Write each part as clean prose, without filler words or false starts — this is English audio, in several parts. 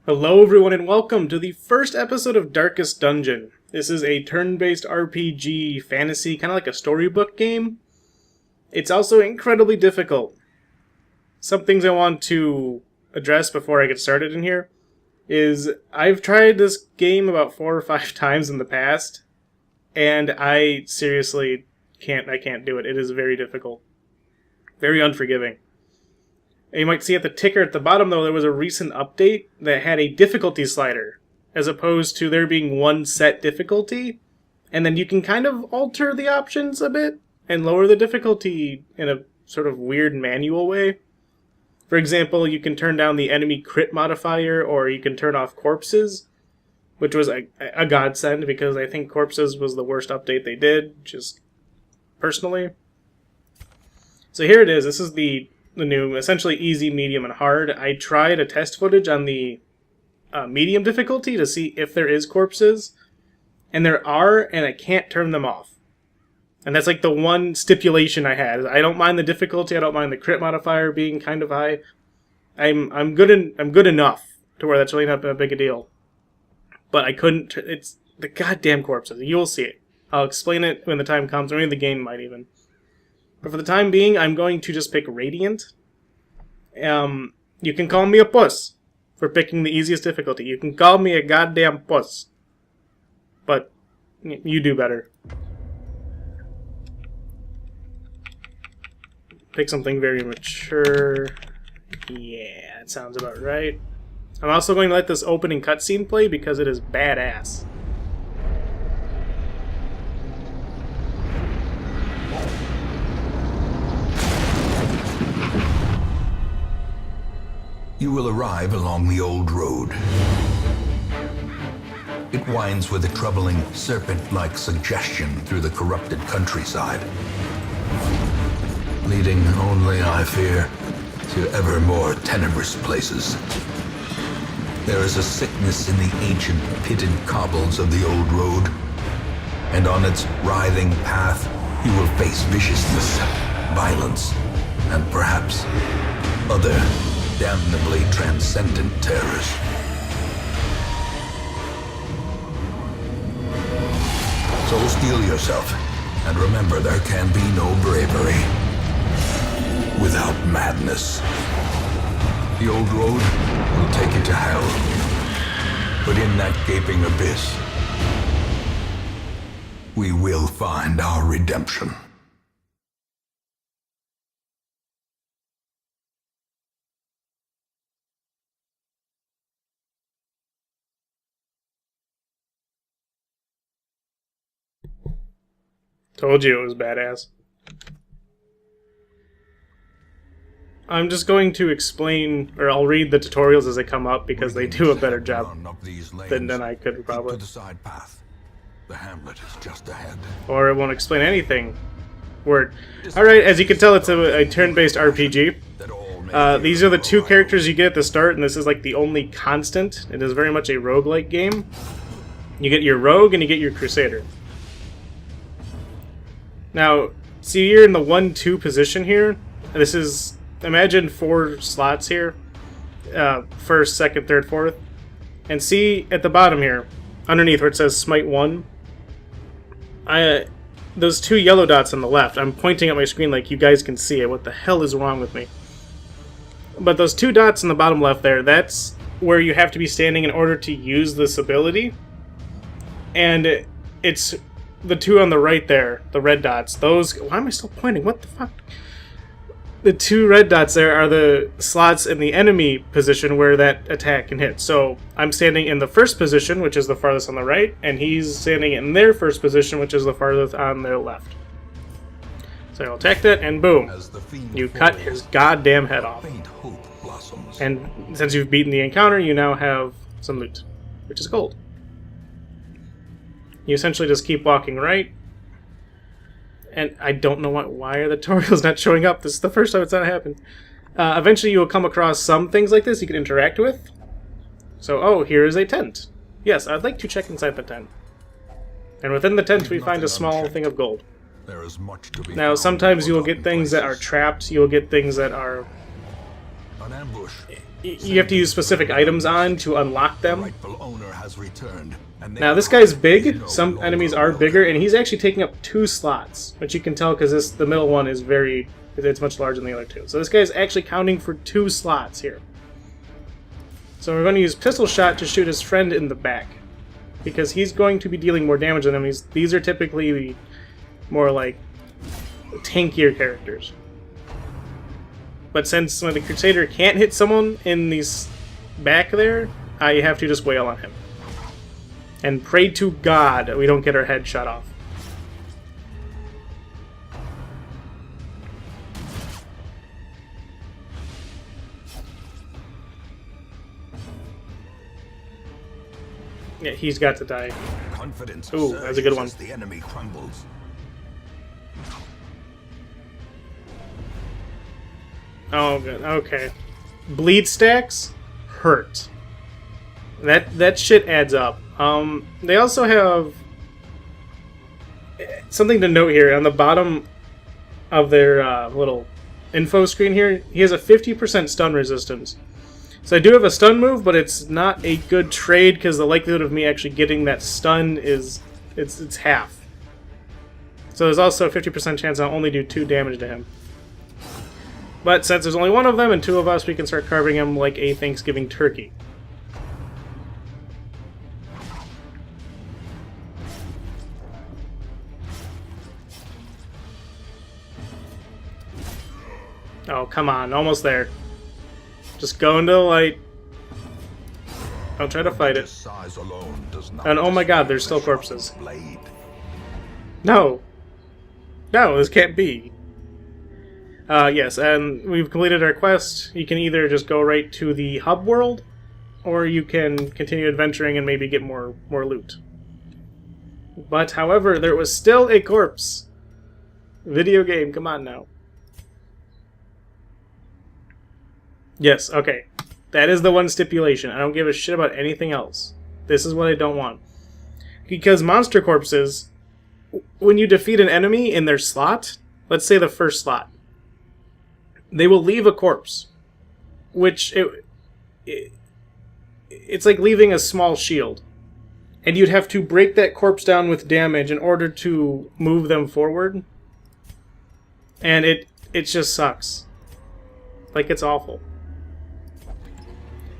Hello everyone and welcome to the first episode of Darkest Dungeon. This is a turn-based RPG fantasy, kind of like a storybook game. It's also incredibly difficult. Some things I want to address before I get started in here is I've tried this game about 4 or 5 times in the past, and I seriously can't do it. It is very difficult. Very unforgiving. You might see at the ticker at the bottom, though, there was a recent update that had a difficulty slider, as opposed to there being one set difficulty, and then you can kind of alter the options a bit and lower the difficulty in a sort of weird manual way. For example, you can turn down the enemy crit modifier, or you can turn off corpses, which was a godsend, because I think corpses was the worst update they did, just personally. So here it is. This is the new, essentially easy, medium, and hard. I tried a test footage on the medium difficulty to see if there is corpses, and there are, and I can't turn them off. And that's like the one stipulation I had. I don't mind the difficulty. I don't mind the crit modifier being kind of high. I'm good enough to where that's really not a big a deal. But I couldn't. It's the goddamn corpses. You'll see it. I'll explain it when the time comes, or maybe the game might even. But for the time being, I'm going to just pick Radiant. You can call me a puss for picking the easiest difficulty. You can call me a goddamn puss. But you do better. Pick something very mature. Yeah, that sounds about right. I'm also going to let this opening cutscene play because it is badass. You will arrive along the old road. It winds with a troubling, serpent-like suggestion through the corrupted countryside, leading only, I fear, to ever more tenebrous places. There is a sickness in the ancient pitted cobbles of the old road, and on its writhing path you will face viciousness, violence, and perhaps other damnably transcendent terrors. So steel yourself, and remember there can be no bravery without madness. The old road will take you to hell, but in that gaping abyss, we will find our redemption. Told you it was badass. I'm just going to explain, or I'll read the tutorials as they come up because they do a better job than I could probably. The hamlet is just ahead. Or it won't explain anything. Word. Alright, as you can tell, it's a turn-based RPG. These are the 2 characters you get at the start, and this is like the only constant. It is very much a roguelike game. You get your rogue and you get your crusader. Now, see, you're in the 1-2 position here. This is, imagine 4 slots here. First, second, third, fourth. And see at the bottom here, underneath where it says Smite 1. Those 2 yellow dots on the left, I'm pointing at my screen like you guys can see it. What the hell is wrong with me? But those 2 dots in the bottom left there, that's where you have to be standing in order to use this ability. And it's the 2 on the right there, the red dots, those... Why am I still pointing? What the fuck? The 2 red dots there are the slots in the enemy position where that attack can hit. So I'm standing in the first position, which is the farthest on the right, and he's standing in their first position, which is the farthest on their left. So I'll attack that, and boom. You cut his goddamn head off. And since you've beaten the encounter, you now have some loot, which is gold. You essentially just keep walking right, and I don't know why are the tutorials not showing up. This is the first time it's not happened. Eventually you will come across some things like this you can interact with. So, oh, here is a tent. Yes, I'd like to check inside the tent. And within the tent we find a small thing of gold. There is much to be Now, sometimes you will get things that are trapped, you will get things that are on ambush. you have to use specific items on to unlock The them. rightful owner has returned. And Now this guy's big. Some enemies are bigger, and he's actually taking up 2 slots, which you can tell because the middle one is it's much larger than the other 2. So this guy's actually counting for 2 slots here. So we're going to use pistol shot to shoot his friend in the back, because he's going to be dealing more damage than him. These are typically more like tankier characters. But since when the Crusader can't hit someone in these back there, I have to just wail on him. And pray to God we don't get our head shot off. Yeah, he's got to die. Confidence Ooh, that's a good one. as the enemy crumbles. Oh, good. Okay. Bleed stacks hurt. That shit adds up. They also have something to note here on the bottom of their little info screen here. He has a 50% stun resistance. So I do have a stun move, but it's not a good trade because the likelihood of me actually getting that stun is it's half. So there's also a 50% chance I'll only do 2 damage to him. But since there's only one of them and 2 of us, we can start carving him like a Thanksgiving turkey. Oh, come on. Almost there. Just go into the light. Don't try to fight it. Size alone does not And oh my god, there's still corpses. No. No, this can't be. Yes, and we've completed our quest. You can either just go right to the hub world, or you can continue adventuring and maybe get more loot. But, however, there was still a corpse. Video game, come on now. Yes, okay. That is the one stipulation. I don't give a shit about anything else. This is what I don't want. Because monster corpses, when you defeat an enemy in their slot, let's say the first slot, they will leave a corpse. Which, it's like leaving a small shield. And you'd have to break that corpse down with damage in order to move them forward. And it just sucks. Like, it's awful.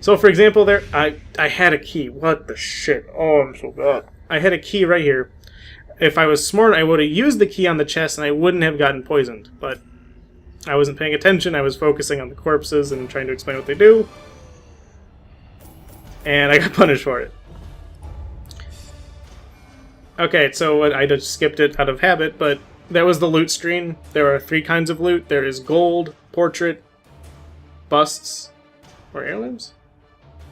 So, for example, there, I had a key. What the shit? Oh, I'm so bad. I had a key right here. If I was smart, I would have used the key on the chest and I wouldn't have gotten poisoned. But I wasn't paying attention. I was focusing on the corpses and trying to explain what they do. And I got punished for it. Okay, so I just skipped it out of habit, but that was the loot screen. There are 3 kinds of loot. There is gold, portrait, busts, or heirlooms?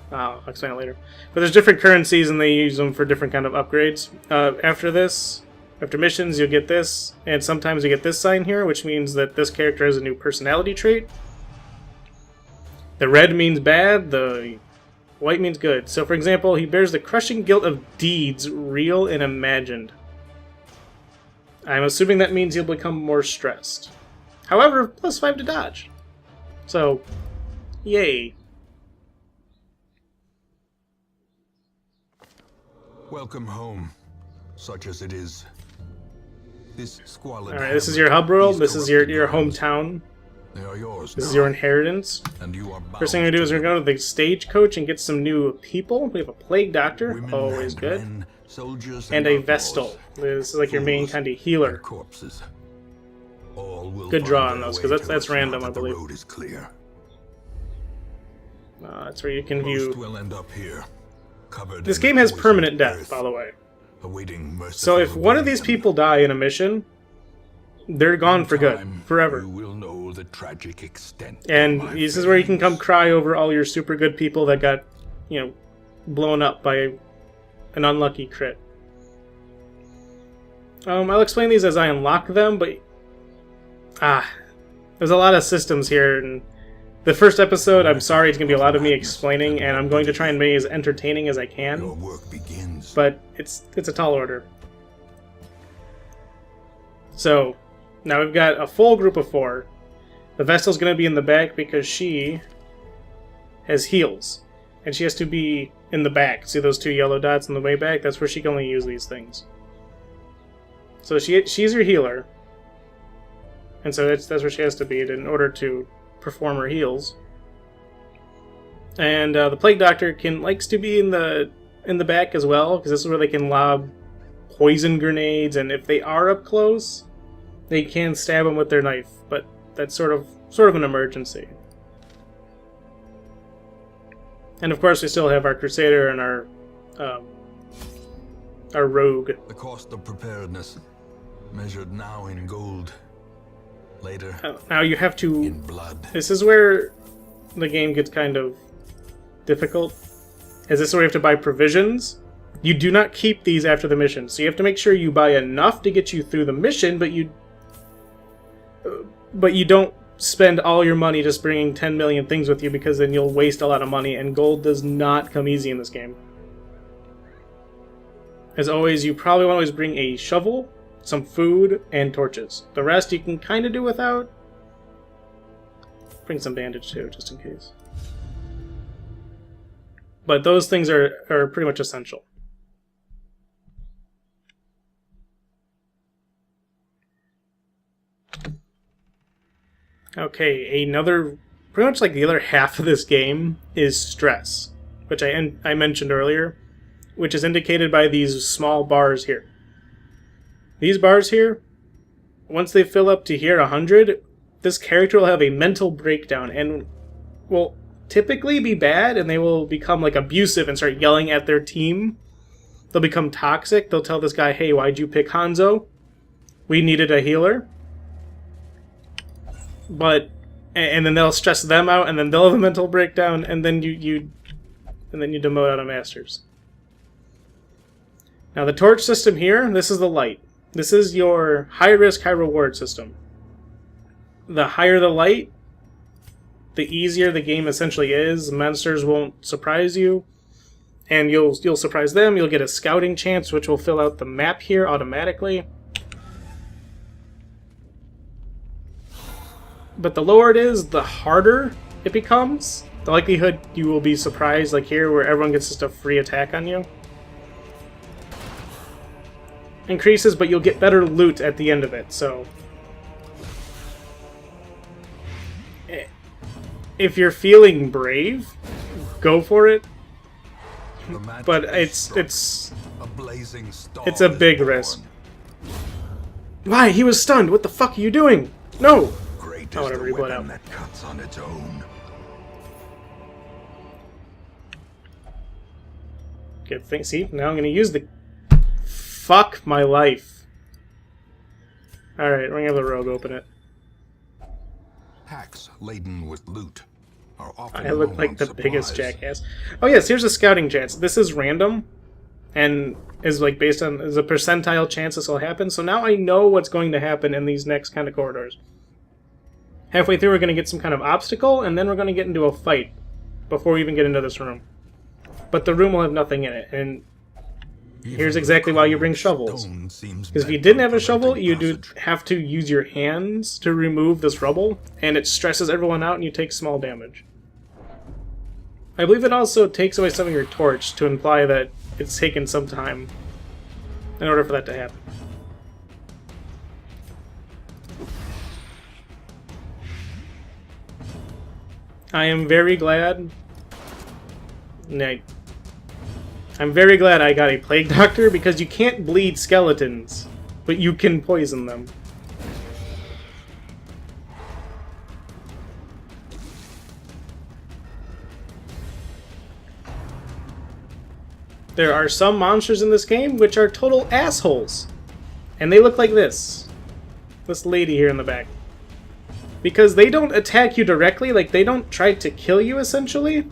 I'll explain it later. But there's different currencies, and they use them for different kind of upgrades. After missions, you'll get this, and sometimes you get this sign here, which means that this character has a new personality trait. The red means bad, the white means good. So, for example, he bears the crushing guilt of deeds, real and imagined. I'm assuming that means he'll become more stressed. However, +5 to dodge. So, yay. Welcome home, such as it is. This squalid. Alright, this is your hub world, this is your hometown. They are yours. This is your inheritance. And you are bound First thing we do is we're going to go to the stagecoach and get some new people. We have a plague doctor, women always and good. men, soldiers And a outlaws, Vestal. This is like your main fools kind of and healer. corpses. All will Good find draw on their those, way 'cause to that's us now random, that I believe. The road is clear. That's where you can Most view. will end up here, covered This in game has poisoned permanent death, earth, by the way. awaiting merciful So if one of these oblivion. people die in a mission, they're gone for good, Time, forever. You will know the tragic extent. And of my this is where you can come failings. cry over all your super good people that got, blown up by an unlucky crit. I'll explain these as I unlock them, but there's a lot of systems here, and the first episode, I'm sorry, it's going to be a lot of me explaining, and I'm going to try and make it as entertaining as I Your can, work begins. but it's a tall order. So, now we've got a full group of 4. The Vestal's going to be in the back because she has heals. And she has to be in the back. See those 2 yellow dots in the way back? That's where she can only use these things. So she's your healer. And so that's where she has to be in order to perform her heals. And the Plague Doctor likes to be in the back as well, because this is where they can lob poison grenades, and if they are up close, they can stab them with their knife. But that's sort of an emergency. And of course, we still have our Crusader and our Rogue. The cost of preparedness, measured now in gold, later now you have to. in blood. This is where the game gets kind of difficult. Is this where you have to buy provisions? You do not keep these after the mission, so you have to make sure you buy enough to get you through the mission, but you don't spend all your money just bringing 10 million things with you, because then you'll waste a lot of money, and gold does not come easy in this game. As always, you probably want to always bring a shovel, some food, and torches. The rest you can kind of do without. Bring some bandage too, just in case. But those things are pretty much essential. Okay, pretty much like the other half of this game is stress, which I mentioned earlier, which is indicated by these small bars here. These bars here, once they fill up to here 100, this character will have a mental breakdown and will typically be bad, and they will become like abusive and start yelling at their team. They'll become toxic. They'll tell this guy, "Hey, why'd you pick Hanzo? We needed a healer." And then they'll stress them out, and then they'll have a mental breakdown, and then you demote out of Masters. Now the torch system here, this is the light. This is your high risk, high reward system. The higher the light, the easier the game essentially is. Monsters won't surprise you, and you'll surprise them. You'll get a scouting chance, which will fill out the map here automatically. But the lower it is, the harder it becomes. The likelihood you will be surprised, like here, where everyone gets just a free attack on you, increases, but you'll get better loot at the end of it, so if you're feeling brave, go for it. But it's a big risk. Why? He was stunned. What the fuck are you doing? No. Oh, whatever. You bled out. That cuts on its own. Good thing. See, now I'm gonna use the. Fuck my life. All right, we're gonna have the Rogue open it. Packs laden with loot are often I look low like on the supplies. biggest jackass. Oh yes, here's a scouting chance. This is random, and is like based on is a percentile chance this will happen. So now I know what's going to happen in these next kind of corridors. Halfway through, we're going to get some kind of obstacle, and then we're going to get into a fight before we even get into this room. But the room will have nothing in it, and here's exactly why you bring shovels. Because if you didn't have a shovel, you'd have to use your hands to remove this rubble, and it stresses everyone out and you take small damage. I believe it also takes away some of your torch to imply that it's taken some time in order for that to happen. I am very glad... I'm very glad I got a Plague Doctor, because you can't bleed skeletons, but you can poison them. There are some monsters in this game which are total assholes. And they look like this. This lady here in the back. Because they don't attack you directly, like they don't try to kill you essentially.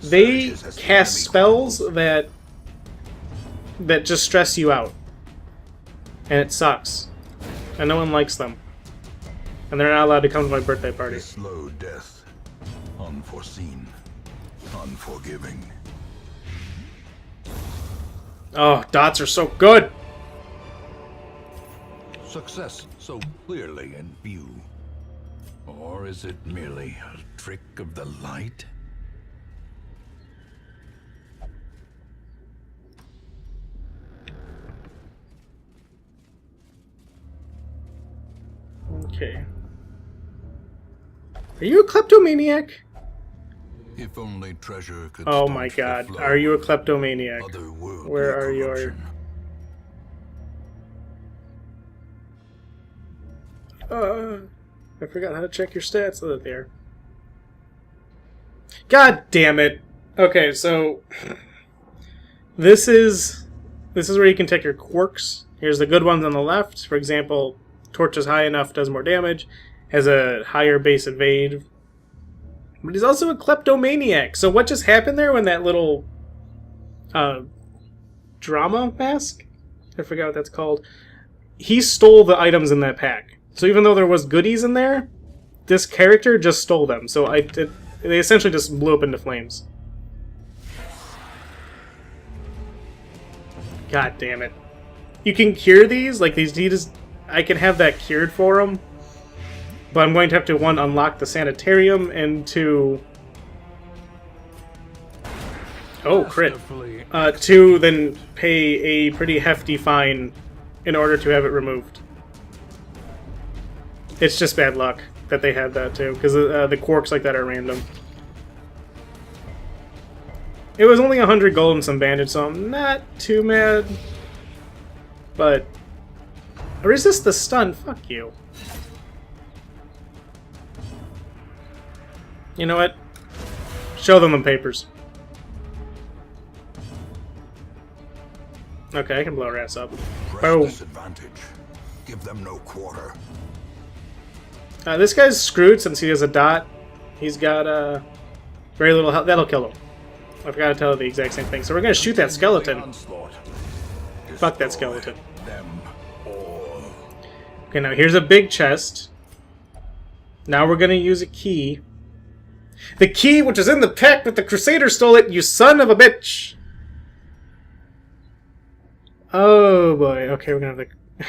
They cast spells that just stress you out. And it sucks. And no one likes them. And they're not allowed to come to my birthday party. Slow death. Unforeseen. Unforgiving. Oh, dots are so good! Success so clearly in view. Or is it merely a trick of the light? Are you a kleptomaniac? If only treasure could Oh my staunch the god, flow are you a of kleptomaniac? otherworldly Where are your... corruption. I forgot how to check your stats. Oh, there. God damn it. Okay, so this is where you can take your quirks. Here's the good ones on the left. For example, torch is high enough, does more damage, has a higher base evade. But he's also a kleptomaniac. So what just happened there when that little drama mask? I forgot what that's called. He stole the items in that pack. So even though there was goodies in there, this character just stole them. So they essentially just blew up into flames. God damn it. You can cure these, like these, I can have that cured for him. But I'm going to have to, 1, unlock the sanitarium, and 2... Oh, crit. 2, then pay a pretty hefty fine in order to have it removed. It's just bad luck that they had that, too, because the quirks like that are random. It was only 100 gold and some bandage, so I'm not too mad. But... resist the stun, fuck you. You know what? Show them the papers. Okay, I can blow her ass up. Boom. Disadvantage. Give them no quarter. This guy's screwed since he has a dot. He's got very little health. That'll kill him. I forgot to tell you the exact same thing. So we're gonna shoot that skeleton. Fuck that skeleton. Okay, now here's a big chest. Now we're gonna use a key. The key which is in the pack, but the Crusader stole it, you son of a bitch! Oh boy, okay, we're gonna have the...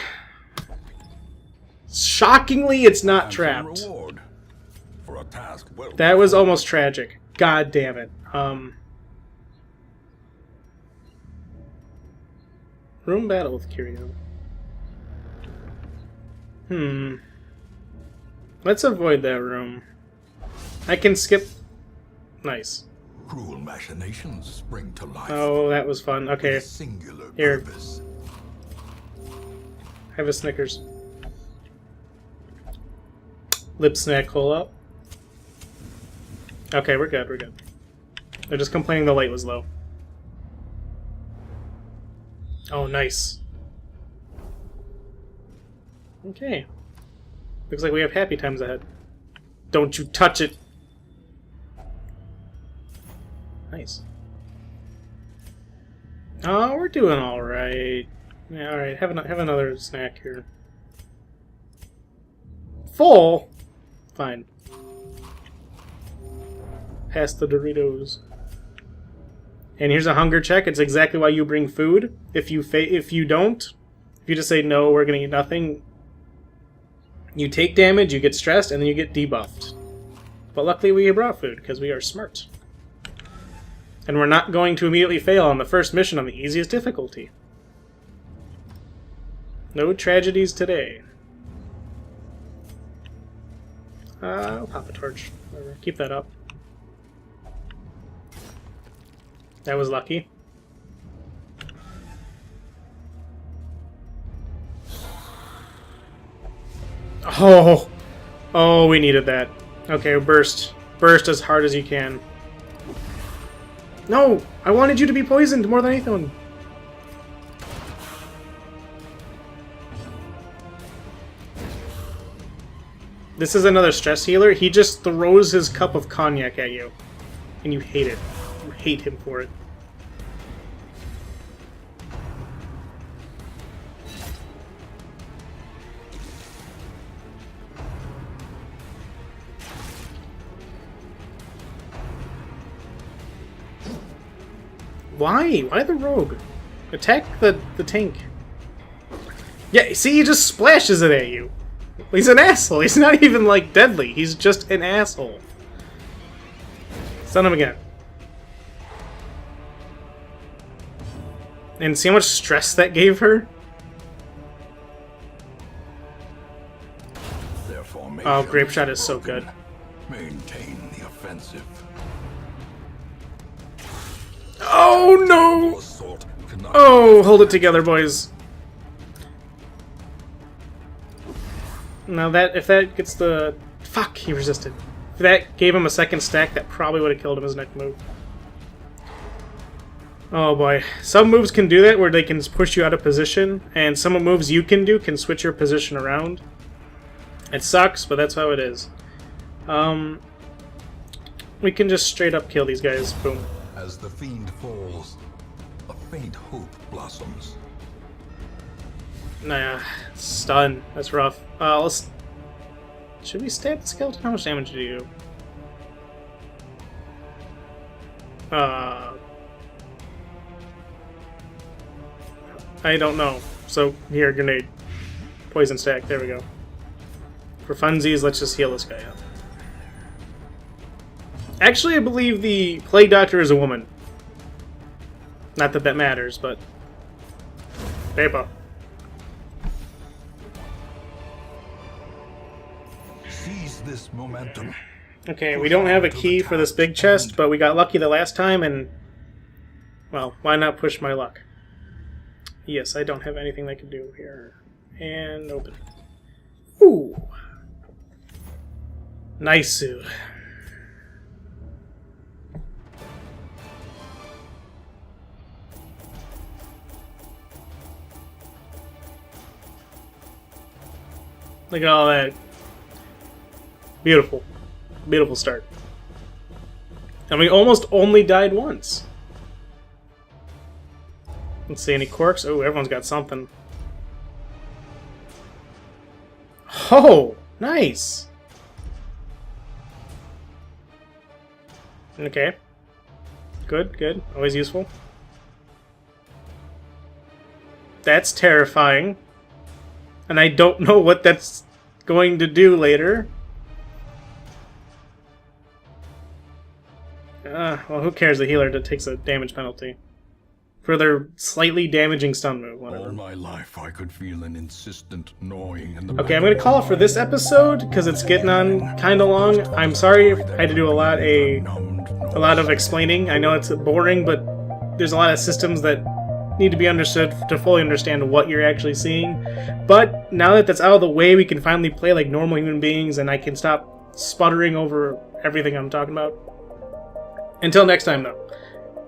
Shockingly, it's not trapped. For a task well that was almost tragic. God damn it. Room battle with Curio. Let's avoid that room. I can skip... Nice. Cruel machinations spring to life. Oh, that was fun. Okay. Singular Here. purpose. Have a Snickers. Lip snack hole up. Okay, we're good, we're good. They're just complaining the light was low. Oh, nice. Okay. Looks like we have happy times ahead. Don't you touch it! Nice. Oh, we're doing alright. Yeah, alright. Have another snack here. Full? Fine. Pass the Doritos. And here's a hunger check. It's exactly why you bring food. If you don't, if you just say no, we're gonna eat nothing, you take damage, you get stressed, and then you get debuffed. But luckily we brought food, because we are smart. And we're not going to immediately fail on the first mission on the easiest difficulty. No tragedies today. I'll pop a torch. Whatever. Keep that up. That was lucky. Oh! Oh, we needed that. Okay, burst. Burst as hard as you can. No! I wanted you to be poisoned more than anything. This is another stress healer. He just throws his cup of cognac at you. And you hate it. You hate him for it. Why? Why the rogue? Attack the tank. Yeah, see, he just splashes it at you. He's an asshole. He's not even, like, deadly. He's just an asshole. Stun him again. And see how much stress that gave her? Oh, Grape Shot is so good. Maintain the offensive. Oh no! Assault cannot Oh, hold it together, boys. Now that, if that gets the... Fuck, he resisted. If that gave him a second stack, that probably would have killed him his next move. Oh boy. Some moves can do that, where they can push you out of position, and some moves you can do can switch your position around. It sucks, but that's how it is. We can just straight up kill these guys. Boom. As the fiend falls, a faint hope blossoms. Nah, stun. That's rough. Let's... Should we stab the skeleton? How much damage do you do? I don't know. So, here, grenade. Poison stack. There we go. For funsies, let's just heal this guy up. Actually, I believe the Plague Doctor is a woman. Not that that matters, but... Paper. Seize this momentum. Okay, we don't have a key for this big chest, but we got lucky the last time, and... Well, why not push my luck? Yes, I don't have anything I can do here. And open. Ooh! Nice suit. Look at all that. Beautiful. Beautiful start. And we almost only died once. Let's see, any quirks? Oh, everyone's got something. Oh, nice! Okay. Good, good. Always useful. That's terrifying. And I don't know what that's going to do later. Well, who cares? The healer that takes a damage penalty. For their slightly damaging stun move, whatever. All my life I could feel an insistent gnawing in the Okay, I'm gonna call it for this episode, because it's getting on kinda long. I'm sorry if I had to do a lot of explaining. I know it's boring, but there's a lot of systems that need to be understood to fully understand what you're actually seeing. But now that that's out of the way, we can finally play like normal human beings, and I can stop sputtering over everything I'm talking about. Until next time, though.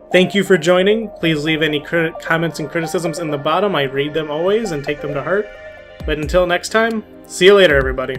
Thank you for joining. Please leave any comments and criticisms in the bottom. I read them always and take them to heart. But until next time, see you later, everybody.